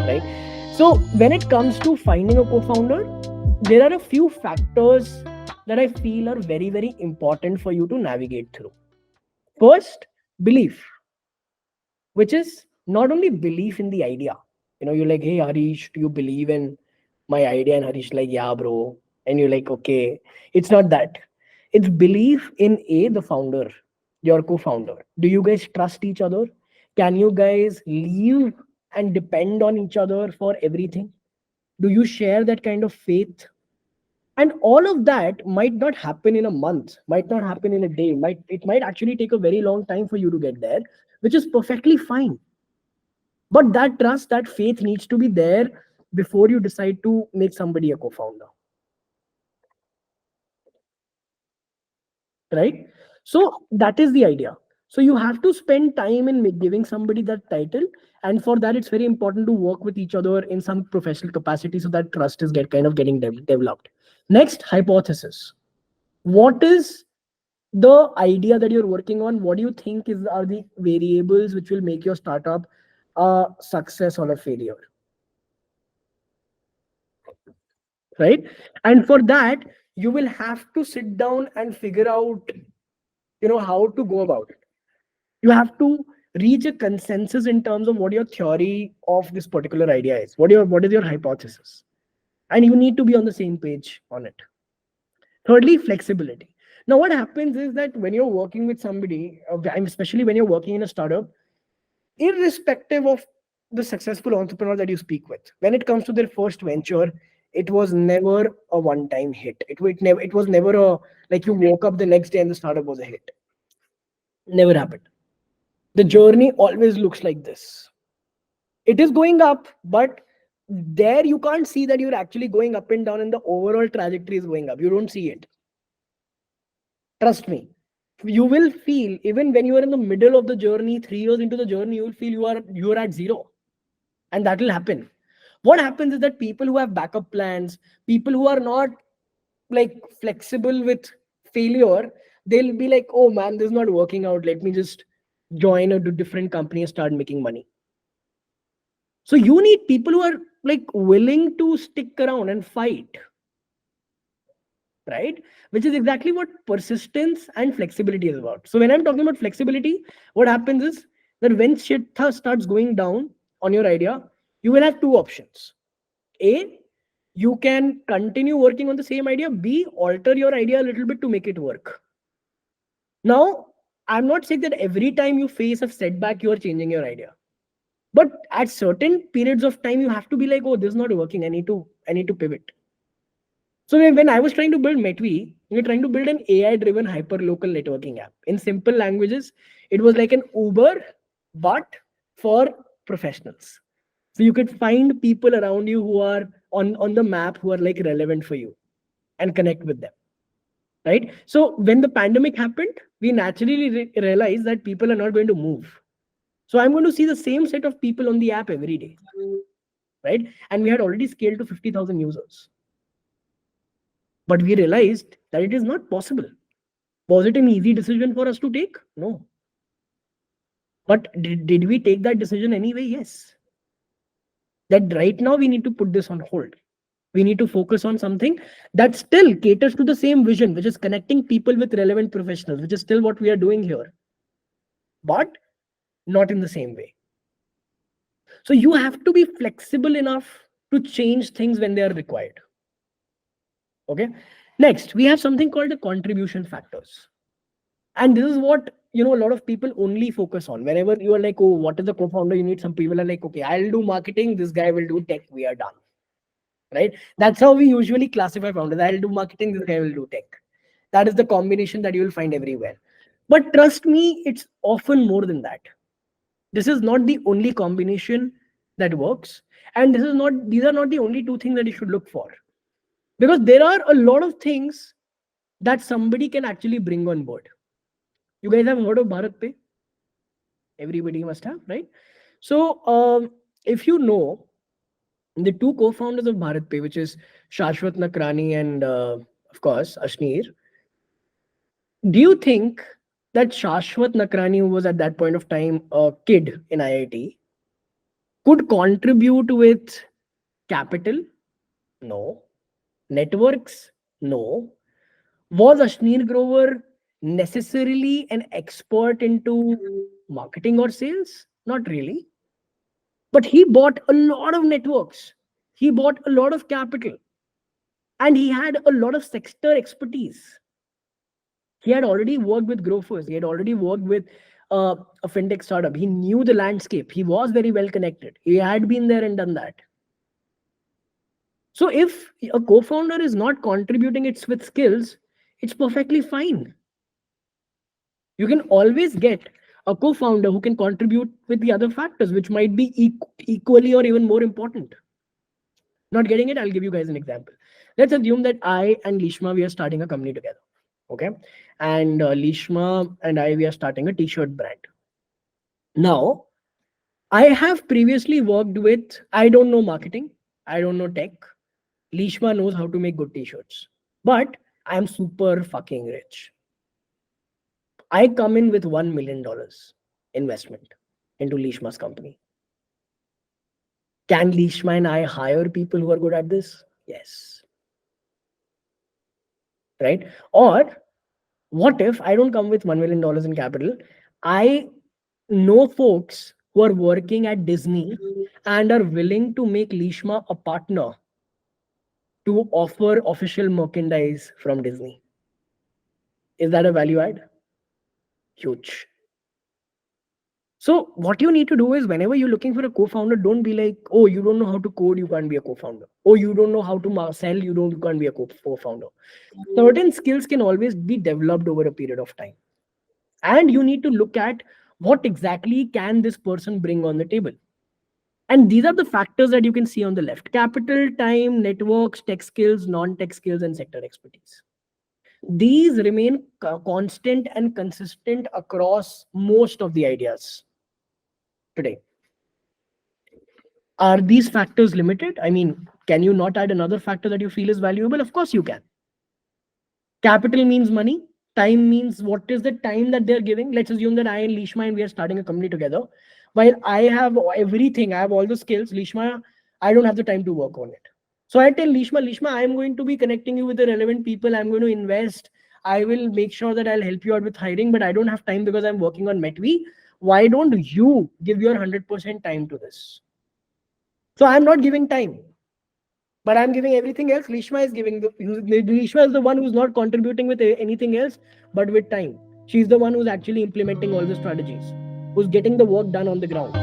right? So when it comes to finding a co-founder, there are a few factors that I feel are very, very important for you to navigate through. First, belief, which is not only belief in the idea. You're like, hey, Harish, do you believe in my idea? And Harish, like, yeah, bro. And you're like, okay. It's not that. It's belief in the founder, your co founder. Do you guys trust each other? Can you guys leave and depend on each other for everything? Do you share that kind of faith? And all of that might not happen in a month, might not happen in a day, it might actually take a very long time for you to get there, which is perfectly fine. But that trust, that faith needs to be there before you decide to make somebody a co-founder, right? So that is the idea. So you have to spend time in giving somebody that title, and for that, it's very important to work with each other in some professional capacity so that trust is getting developed. Next, hypothesis. What is the idea that you're working on? What do you think are the variables which will make your startup a success or a failure, right? And for that, you will have to sit down and figure out, how to go about it. You have to reach a consensus in terms of what your theory of this particular idea is. What is your hypothesis? And you need to be on the same page on it. Thirdly, flexibility. Now, what happens is that when you're working with somebody, especially when you're working in a startup, irrespective of the successful entrepreneur that you speak with, when it comes to their first venture, it was never a one-time hit. It was never a, like, you woke up the next day and the startup was a hit. Never happened. The journey always looks like this. It is going up, but there you can't see that you're actually going up and down and the overall trajectory is going up. You don't see it. Trust me. You will feel, even when you are in the middle of the journey, 3 years into the journey, you will feel you are at zero. And that will happen. What happens is that people who have backup plans, people who are not like flexible with failure, they'll be like, oh man, this is not working out, let me just join a different company and start making money. So you need people who are like willing to stick around and fight, right? Which is exactly what persistence and flexibility is about. So when I'm talking about flexibility, what happens is that when shit starts going down on your idea, you will have two options. A, you can continue working on the same idea. B, alter your idea a little bit to make it work. Now, I'm not saying that every time you face a setback, you are changing your idea. But at certain periods of time, you have to be like, oh, this is not working. I need to pivot. So when I was trying to build Metvy, we were trying to build an AI-driven hyper-local networking app. In simple languages, it was like an Uber, but for professionals. So you could find people around you who are on the map who are like relevant for you and connect with them. Right? So when the pandemic happened, we naturally realized that people are not going to move. So I'm going to see the same set of people on the app every day. Right? And we had already scaled to 50,000 users. But we realized that it is not possible. Was it an easy decision for us to take? No. But did we take that decision anyway? Yes. That right now we need to put this on hold. We need to focus on something that still caters to the same vision, which is connecting people with relevant professionals, which is still what we are doing here, but not in the same way. So you have to be flexible enough to change things when they are required. Okay. Next, we have something called the contribution factors. And this is what, a lot of people only focus on. Whenever you are like, oh, what is the co-founder? You need some people are like, okay, I'll do marketing. This guy will do tech. We are done. Right? That's how we usually classify founders. I'll do marketing. This guy will do tech. That is the combination that you will find everywhere. But trust me, it's often more than that. This is not the only combination that works. And these are not the only two things that you should look for. Because there are a lot of things that somebody can actually bring on board. You guys have heard of Bharat Pay? Everybody must have, right? So if you know the two co-founders of Bharat Pay, which is Shashwat Nakrani and of course Ashneer, do you think that Shashwat Nakrani, who was at that point of time a kid in IIT, Could contribute with capital? No. Networks? No. Was Ashneer Grover necessarily an expert into marketing or sales? Not really. But he bought a lot of networks, he bought a lot of capital, and he had a lot of sector expertise. He had already worked with growers, he had already worked with a fintech startup. He knew the landscape, he was very well connected, he had been there and done that. So if a co-founder is not contributing it with skills, it's perfectly fine. You can always get a co-founder who can contribute with the other factors, which might be equally or even more important. Not getting it? I'll give you guys an example. Let's assume that I and Lishma, we are starting a company together. Okay. And Lishma and I, we are starting a t-shirt brand. Now, I have previously worked with, I don't know marketing, I don't know tech. Lishma knows how to make good t-shirts. But I am super fucking rich. I come in with $1 million investment into Lishma's company. Can Lishma and I hire people who are good at this? Yes. Right? Or what if I don't come with $1 million in capital? I know folks who are working at Disney and are willing to make Lishma a partner to offer official merchandise from Disney. Is that a value add? Huge. So what you need to do is whenever you're looking for a co-founder, don't be like, oh, you don't know how to code, you can't be a co-founder. Oh, you don't know how to sell, you can't be a co-founder. Certain skills can always be developed over a period of time. And you need to look at what exactly can this person bring on the table. And these are the factors that you can see on the left: capital, time, networks, tech skills, non-tech skills, and sector expertise. These remain constant and consistent across most of the ideas today. Are these factors limited? I mean, can you not add another factor that you feel is valuable? Of course you can. Capital means money. Time means what is the time that they're giving. Let's assume that I and Lishma and we are starting a company together. While I have everything, I have all the skills. Lishma, I don't have the time to work on it. So I tell Lishma, I'm going to be connecting you with the relevant people. I'm going to invest. I will make sure that I'll help you out with hiring, but I don't have time because I'm working on Metvy. Why don't you give your 100% time to this? So I'm not giving time, but I'm giving everything else. Lishma is giving Lishma is the one who's not contributing with anything else, but with time. She's the one who's actually implementing all the strategies, who's getting the work done on the ground.